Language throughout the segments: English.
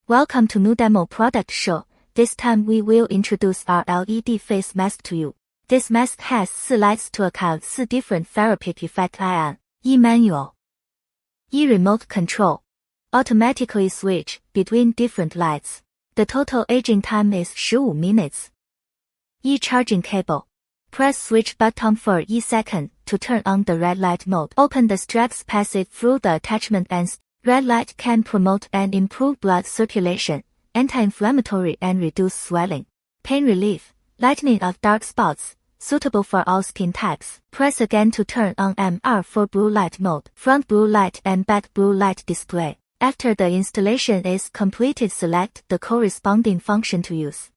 Welcome to Newdermo product show. This time we will introduce our LED face mask to you. This mask has 4 lights to account 4 different therapeutic effects. Manual. Remote control. Automatically switch between different lights. The total aging time is 15 minutes. Charging cable. Press switch button for 1 second to turn on the red light mode. Open the straps, pass it through the attachment ends. Red light can promote and improve blood circulation, anti-inflammatory and reduce swelling. Pain relief, lightening of dark spots, suitable for all skin types. Press again to turn on MR for blue light mode. Front blue light and back blue light display. After the installation is completed, select the corresponding function to use.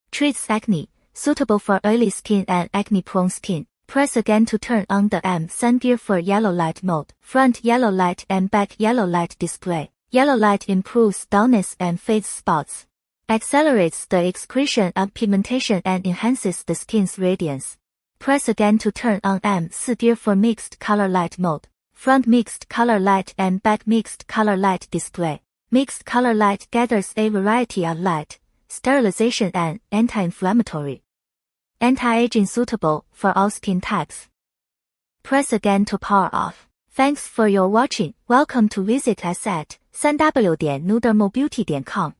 Treats acne, suitable for oily skin and acne-prone skin. Press again to turn on the sun gear for yellow light mode. Front yellow light and back yellow light display. Yellow light improves dullness and fades spots. Accelerates the excretion of pigmentation and enhances the skin's radiance. Press again to turn on gear for mixed color light mode. Front mixed color light and back mixed color light display. Mixed color light gathers a variety of light, sterilization and anti-inflammatory. Anti-aging, suitable for all skin types. Press again to power off. Thanks for your watching. Welcome to visit us at www.newdermobeauty.com.